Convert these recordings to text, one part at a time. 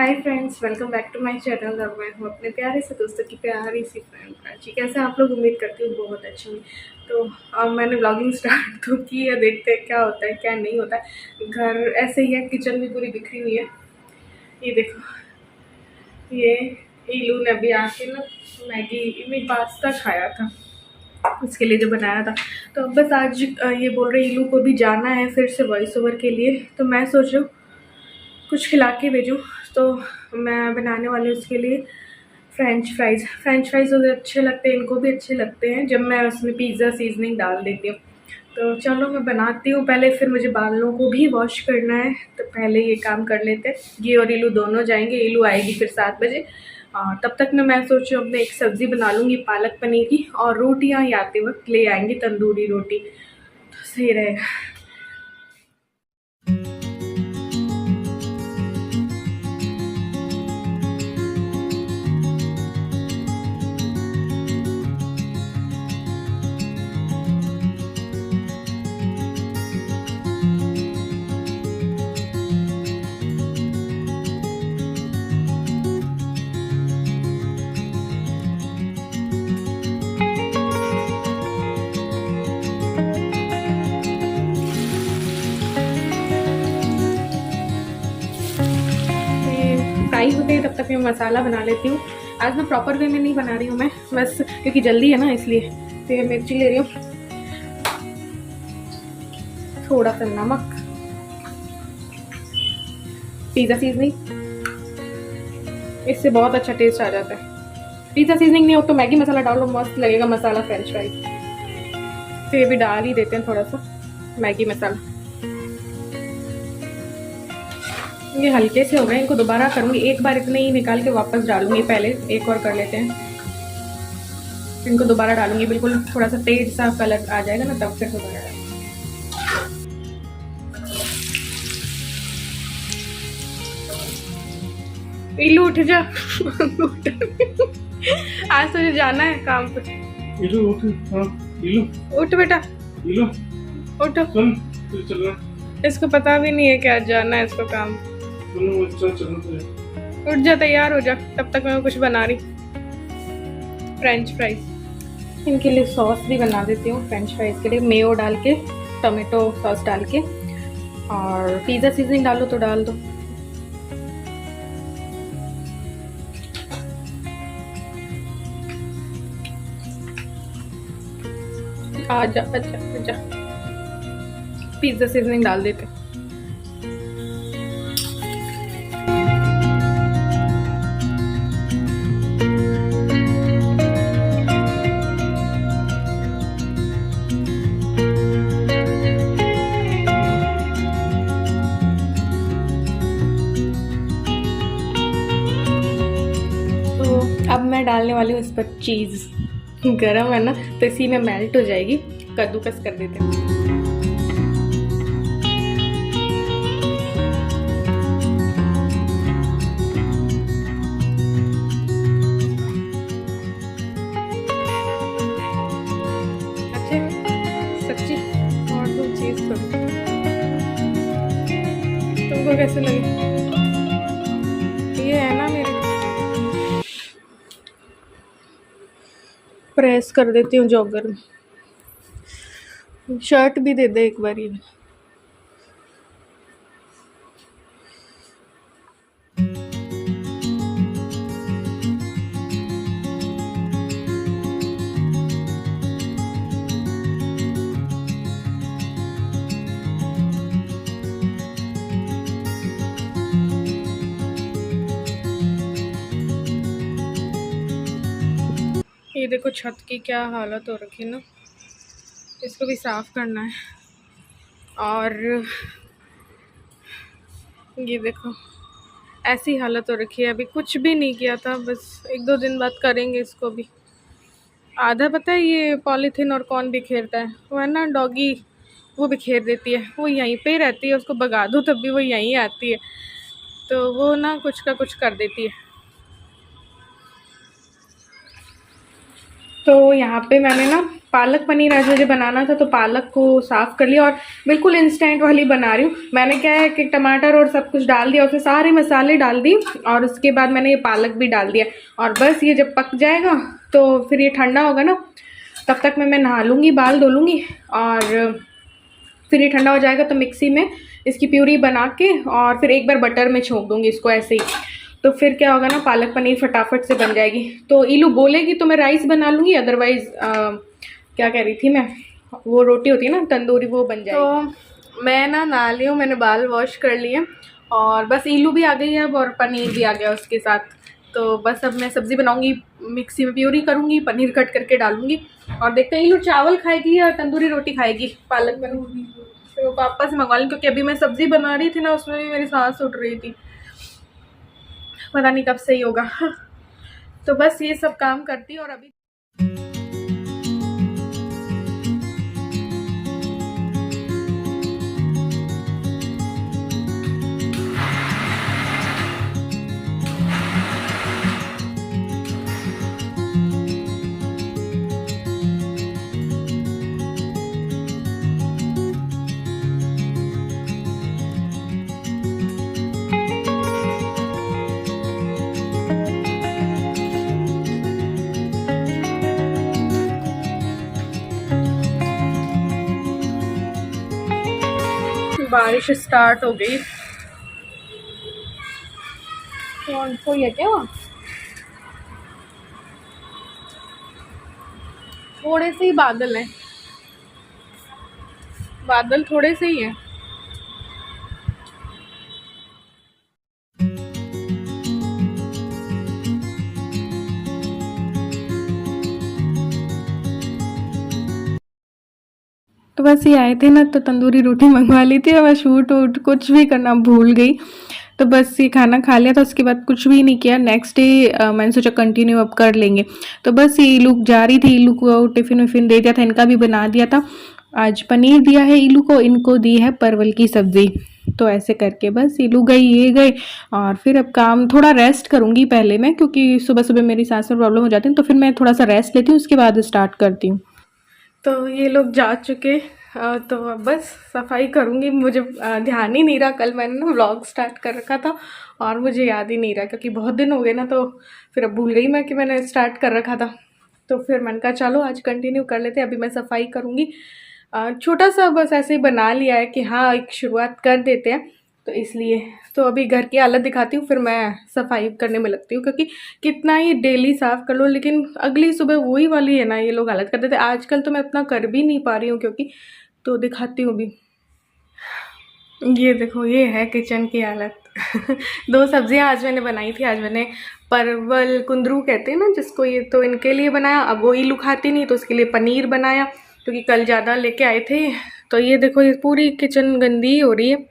Hi friends, welcome back to my channel. और मैं हूँ अपने प्यारे से दोस्तों की प्यारी सी फ्रेंड प्राची। कैसे हैं आप लोग? उम्मीद करती हूँ बहुत अच्छे होंगे। तो अब मैंने ब्लॉगिंग स्टार्ट तो की है, देखते हैं क्या होता है क्या नहीं होता है। घर ऐसे ही है, किचन भी पूरी बिखरी हुई है। ये देखो, ये ईलू ने अभी आके ना मैगी में पास्ता खाया था, उसके लिए जो बनाया था। तो अब बस आज ये बोल रहे ईलू को भी जाना है फिर से वॉइस ओवर के लिए। तो मैं सोच रही हूँ कुछ खिला के भेजूँ। तो मैं बनाने वाली हूँ उसके लिए फ्रेंच फ्राइज़ उसे अच्छे लगते हैं, इनको भी अच्छे लगते हैं जब मैं उसमें पिज़्ज़ा सीजनिंग डाल देती हूँ। तो चलो मैं बनाती हूँ पहले, फिर मुझे बालों को भी वॉश करना है, तो पहले ये काम कर लेते हैं। ये और ईलू दोनों जाएंगे, ईलू आएगी फिर 7 बजे। तब तक मैं सोच रही हूँ अपने एक सब्ज़ी बना लूँगी पालक पनीर की, और रोटियाँ ही आते वक्त ले आएंगे, तंदूरी रोटी, तो सही रहेगा। फ्राई होते हैं तब तक मैं मसाला बना लेती हूँ। आज मैं प्रॉपर वे में नहीं बना रही हूँ, मैं बस क्योंकि जल्दी है ना इसलिए। तो ये मिर्ची ले रही हूँ, थोड़ा सा नमक, पिज़्ज़ा सीजनिंग, इससे बहुत अच्छा टेस्ट आ जाता है। पिज़्ज़ा सीजनिंग नहीं हो तो मैगी मसाला डालो, मस्त लगेगा मसाला फ्रेंच फ्राइज। तो ये भी डाल ही देते हैं थोड़ा सा मैगी मसाला। ये हल्के से हो गए, इनको दोबारा करूँगी, एक बार इतने ही निकाल के वापस डालूंगी। पहले एक और कर लेते हैं, इनको दोबारा डालूंगी, बिल्कुल थोड़ा सा तेज सा कलर आ जाएगा ना तब फिर दोबारा डालूंगी। इल्लू उठ जा आज तुझे जाना है काम पे। इलू उठ। हाँ इलू उठ बेटा, इलू उठ। चल चलना। इसको पता भी नहीं है कि आज जाना है इसको काम। चल चलना तुझे। उठ जा, तैयार हो जा, तब तक मैं कुछ बना रही फ्रेंच फ्राइज। इनके लिए सॉस भी बना देती हूँ फ्रेंच फ्राइज के लिए, मेयो डाल के, टोमेटो सॉस डाल के, और पिज़्ज़ा सीजनिंग डालो तो डाल दो। आजा आजा आजा, पिज़्ज़ा सीजनिंग डाल देते। तो अब मैं डालने वाली हूँ इस पर चीज़। गरम है ना, तो इसी में मेल्ट हो जाएगी। कद्दूकस कर देते हैं। अच्छे सच्ची, और दो चीज़ थोड़ी, तुमको कैसे लगे? ये है ना मेरे, प्रेस कर देती हूँ जॉगर में। शर्ट भी दे दे एक बार ये। ये देखो छत की क्या हालत हो रखी है ना, इसको भी साफ करना है। और ये देखो ऐसी हालत हो रखी है, अभी कुछ भी नहीं किया था, बस 1-2 दिन बाद करेंगे इसको भी। आधा पता है ये पॉलीथीन और कौन बिखेरता है, वो है ना डॉगी, वो बिखेर देती है। वो यहीं पे ही रहती है, उसको भगा दो तब भी वो यहीं आती है, तो वो ना कुछ का कुछ कर देती है। तो यहाँ पे मैंने ना पालक पनीर आज मुझे बनाना था, तो पालक को साफ़ कर लिया और बिल्कुल इंस्टेंट वाली बना रही हूँ। मैंने क्या है कि टमाटर और सब कुछ डाल दिया और फिर सारे मसाले डाल दिए और उसके बाद मैंने ये पालक भी डाल दिया और बस ये जब पक जाएगा तो फिर ये ठंडा होगा ना, तब तक मैं नहा लूँगी, बाल धो लूँगी और फिर ये ठंडा हो जाएगा तो मिक्सी में इसकी प्यूरी बना के और फिर एक बार बटर में छोंक दूँगी इसको ऐसे ही। तो फिर क्या होगा ना, पालक पनीर फटाफट से बन जाएगी। तो ईलू बोलेगी तो मैं राइस बना लूँगी, अदरवाइज़ क्या कह रही थी मैं, वो रोटी होती है ना तंदूरी, वो बन जाएगी। तो मैं ना नहा ली हूँ, मैंने बाल वॉश कर लिए और बस ईलू भी आ गई है अब और पनीर भी आ गया उसके साथ। तो बस अब मैं सब्ज़ी बनाऊँगी, मिक्सी में प्यूरी करूँगी, पनीर कट करके डालूँगी और देखते हैं ईलू चावल खाएगी या तंदूरी रोटी खाएगी। पालक बनूँगी तो पापा से मंगवा लें, क्योंकि अभी मैं सब्ज़ी बना रही थी ना, उसमें भी मेरी सांस उठ रही थी, पता नहीं कब सही होगा। तो बस ये सब काम करती और अभी बारिश स्टार्ट हो गई। कौन कोई है क्या? थोड़े से ही बादल हैं, बादल थोड़े से ही हैं। तो बस ये आए थे ना, तो तंदूरी रोटी मंगवा ली थी और मैं शूट वूट कुछ भी करना भूल गई। तो बस ये खाना खा लिया था, उसके बाद कुछ भी नहीं किया। नेक्स्ट डे मैंने सोचा कंटिन्यू अब कर लेंगे। तो बस ये ईलू जा रही थी, ईलू को टिफ़िन विफ़िन दे दिया था, इनका भी बना दिया था। आज पनीर दिया है ईलू को, इनको दी है परवल की सब्ज़ी। तो ऐसे करके बस ईलू गई, ये गए और फिर अब काम थोड़ा रेस्ट करूँगी पहले मैं, क्योंकि सुबह सुबह मेरी सांस में प्रॉब्लम हो जाती है, तो फिर मैं थोड़ा सा रेस्ट लेती हूँ, उसके बाद स्टार्ट करती हूँ। तो ये लोग जा चुके, तो अब बस सफाई करूँगी। मुझे ध्यान ही नहीं रहा, कल मैंने ना व्लॉग स्टार्ट कर रखा था और मुझे याद ही नहीं रहा, क्योंकि बहुत दिन हो गए ना, तो फिर अब भूल गई मैं कि मैंने स्टार्ट कर रखा था। तो फिर मैंने कहा चलो आज कंटिन्यू कर लेते हैं। अभी मैं सफाई करूँगी, छोटा सा बस ऐसे ही बना लिया है कि हाँ एक शुरुआत कर देते हैं, तो इसलिए तो अभी घर की हालत दिखाती हूँ, फिर मैं सफाई करने में लगती हूँ, क्योंकि कितना ही डेली साफ़ कर लो लेकिन अगली सुबह वही वाली है ना, ये लोग हालत कर देते। आजकल तो मैं इतना कर भी नहीं पा रही हूँ, क्योंकि तो दिखाती हूँ अभी। ये देखो, ये है किचन की हालत। 2 सब्जियां आज मैंने बनाई थी। आज मैंने परवल कुंदरू कहते हैं ना जिसको, ये तो इनके लिए बनाया। अब वो ईलू खाती नहीं तो उसके लिए पनीर बनाया, क्योंकि कल ज़्यादा लेके आए थे। तो ये देखो, ये पूरी किचन गंदी हो रही है,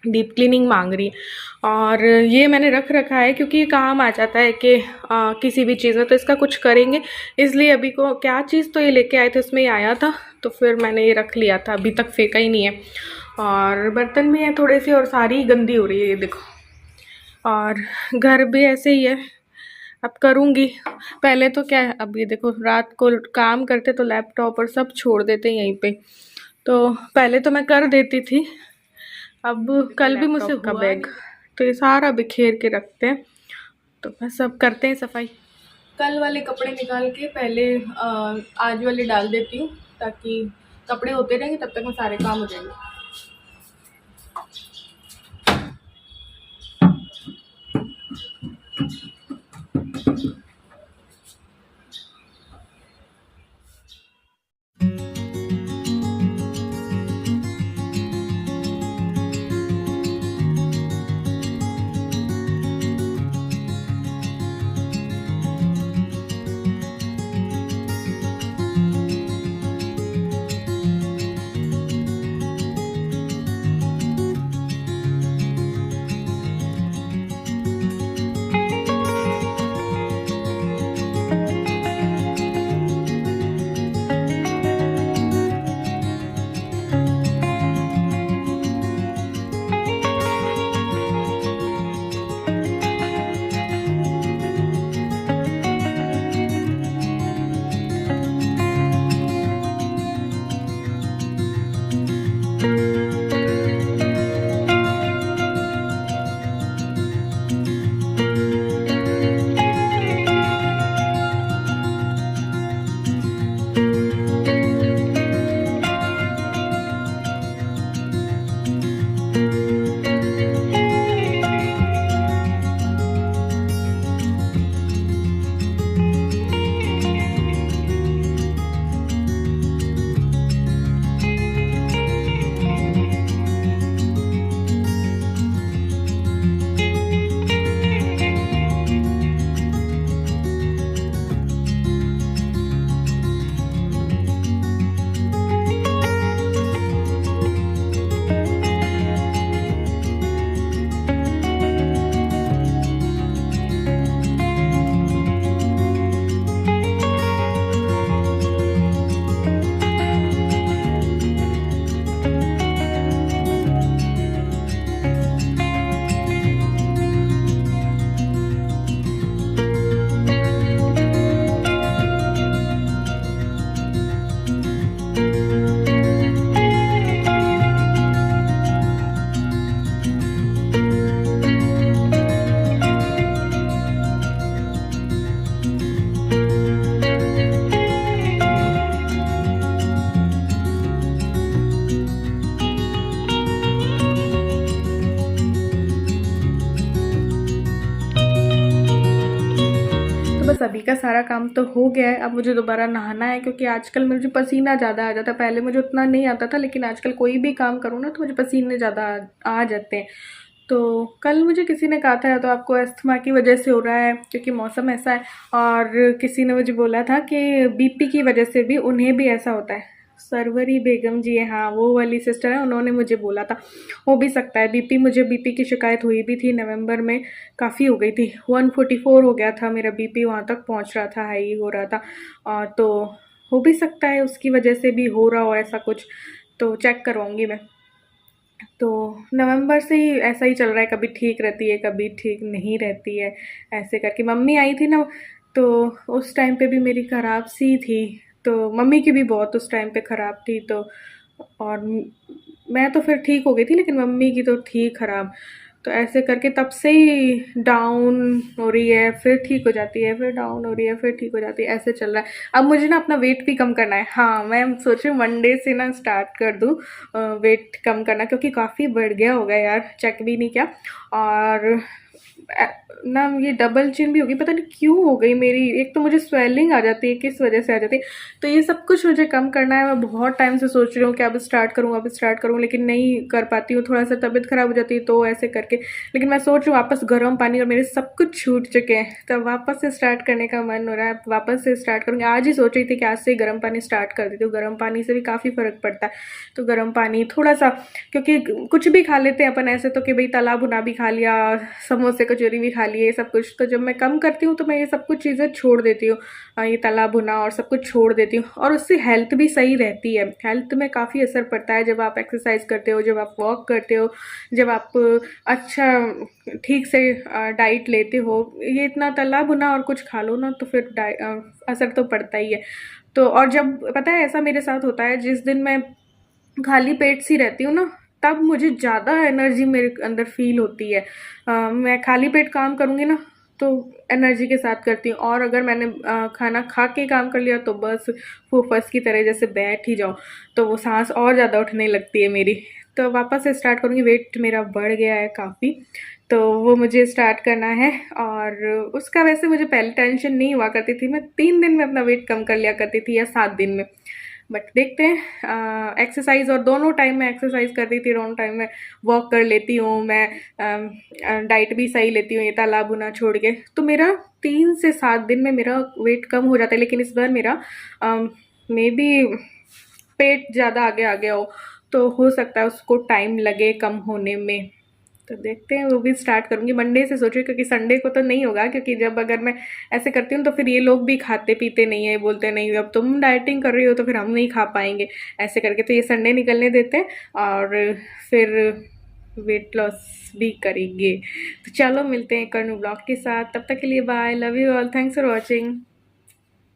डीप क्लीनिंग मांग रही है। और ये मैंने रख रखा है क्योंकि काम आ जाता है कि किसी भी चीज़ में तो इसका कुछ करेंगे, इसलिए अभी को क्या चीज़ तो ये लेके आए थे उसमें ही आया था, तो फिर मैंने ये रख लिया था, अभी तक फेंका ही नहीं है। और बर्तन भी हैं थोड़े से और सारी गंदी हो रही है, ये देखो। और घर भी ऐसे ही है, अब करूँगी। पहले तो क्या है, अब ये देखो रात को काम करते तो लैपटॉप और सब छोड़ देते यहीं पे, तो पहले तो मैं कर देती थी। अब कल भी मुझसे का बैग, तो ये सारा बिखेर के रखते हैं। तो बस अब करते हैं सफाई। कल वाले कपड़े निकाल के पहले आज वाले डाल देती हूँ, ताकि कपड़े होते रहेंगे, तब तक में सारे काम हो जाएंगे। सभी का सारा काम तो हो गया है। अब मुझे दोबारा नहाना है क्योंकि आजकल मुझे पसीना ज़्यादा आ जाता है। पहले मुझे उतना नहीं आता था, लेकिन आजकल कोई भी काम करूँ ना तो मुझे पसीने ज़्यादा आ जाते हैं। तो कल मुझे किसी ने कहा था या तो आपको अस्थमा की वजह से हो रहा है क्योंकि मौसम ऐसा है, और किसी ने मुझे बोला था कि बीपी की वजह से भी उन्हें भी ऐसा होता है। सरवरी बेगम जी है, हाँ वो वाली सिस्टर है, उन्होंने मुझे बोला था हो भी सकता है बीपी। मुझे बीपी की शिकायत हुई भी थी नवंबर में, काफ़ी हो गई थी, 144 हो गया था मेरा बीपी, वहाँ तक पहुँच रहा था, हाई हो रहा था। तो हो भी सकता है उसकी वजह से भी हो रहा हो ऐसा कुछ, तो चेक करवाऊँगी मैं। तो नवंबर से ही ऐसा ही चल रहा है, कभी ठीक रहती है कभी ठीक नहीं रहती है, ऐसे करके। मम्मी आई थी ना तो उस टाइम पे भी मेरी ख़राब सी थी, तो मम्मी की भी बहुत उस टाइम पे ख़राब थी, तो और मैं तो फिर ठीक हो गई थी, लेकिन मम्मी की तो थी ख़राब। तो ऐसे करके तब से ही डाउन हो रही है, फिर ठीक हो जाती है, फिर डाउन हो रही है, फिर ठीक हो जाती है, ऐसे चल रहा है। अब मुझे ना अपना वेट भी कम करना है। हाँ, मैं सोच रही हूँ मंडे से ना स्टार्ट कर दूँ वेट कम करना, क्योंकि काफ़ी बढ़ गया होगा यार, चेक भी नहीं किया। और ना ये डबल चिन भी होगी, पता नहीं क्यों हो गई मेरी। एक तो मुझे स्वेलिंग आ जाती है, किस वजह से आ जाती है, तो ये सब कुछ मुझे कम करना है। मैं बहुत टाइम से सोच रही हूँ कि अब स्टार्ट करूँ, लेकिन नहीं कर पाती हूँ, थोड़ा सा तबीयत ख़राब हो जाती है तो ऐसे करके। लेकिन मैं सोच रही हूँ वापस गर्म पानी, और मेरे सब कुछ छूट चुके हैं, तब वापस से स्टार्ट करने का मन हो रहा है, वापस से स्टार्ट करूँगी। आज ही सोच रही थी कि आज से गर्म पानी स्टार्ट कर देती हूँ, गर्म पानी से भी काफ़ी फ़र्क पड़ता है। तो गर्म पानी थोड़ा सा, क्योंकि कुछ भी खा लेते हैं अपन ऐसे तो, कि भाई तला भुना भी खा लिया, समोसे कचौरी भी खा लिए, ये सब कुछ। तो जब मैं कम करती हूँ तो मैं ये सब कुछ चीज़ें छोड़ देती हूँ, ये तला भुना और सब कुछ छोड़ देती हूँ, और उससे हेल्थ भी सही रहती है। हेल्थ में काफ़ी असर पड़ता है जब आप एक्सरसाइज करते हो, जब आप वॉक करते हो, जब आप अच्छा ठीक से डाइट लेते हो। ये इतना तला भुना और कुछ खा लो ना तो फिर असर तो पड़ता ही है। तो और जब पता है ऐसा मेरे साथ होता है, जिस दिन मैं खाली पेट सी रहती हूँ ना, तब मुझे ज़्यादा एनर्जी मेरे अंदर फील होती है। मैं खाली पेट काम करूँगी ना तो एनर्जी के साथ करती हूँ, और अगर मैंने खाना खा के काम कर लिया तो बस फूफस की तरह जैसे बैठ ही जाओ, तो वो सांस और ज़्यादा उठने लगती है मेरी। तो वापस से स्टार्ट करूँगी, वेट मेरा बढ़ गया है काफ़ी, तो वो मुझे स्टार्ट करना है। और उसका वैसे मुझे पहले टेंशन नहीं हुआ करती थी, मैं 3 दिन में अपना वेट कम कर लिया करती थी या 7 दिन में। बट देखते हैं, एक्सरसाइज, और दोनों टाइम में एक्सरसाइज करती थी, दोनों टाइम में वॉक कर लेती हूँ मैं, डाइट भी सही लेती हूँ, ये तला भुना छोड़ के, तो मेरा 3 से 7 दिन में मेरा वेट कम हो जाता है। लेकिन इस बार मेरा मे बी पेट ज़्यादा आगे आ गया हो, तो हो सकता है उसको टाइम लगे कम होने में। तो देखते हैं, वो भी स्टार्ट करूँगी मंडे से सोच रही हूँ, क्योंकि संडे को तो नहीं होगा, क्योंकि जब अगर मैं ऐसे करती हूँ तो फिर ये लोग भी खाते पीते नहीं है, बोलते नहीं अब तुम डाइटिंग कर रही हो तो फिर हम नहीं खा पाएंगे, ऐसे करके। तो ये संडे निकलने देते हैं और फिर वेट लॉस भी करेंगे। तो चलो मिलते हैं एक और न्यू ब्लॉग के साथ, तब तक के लिए bye, love you all, thanks for watching.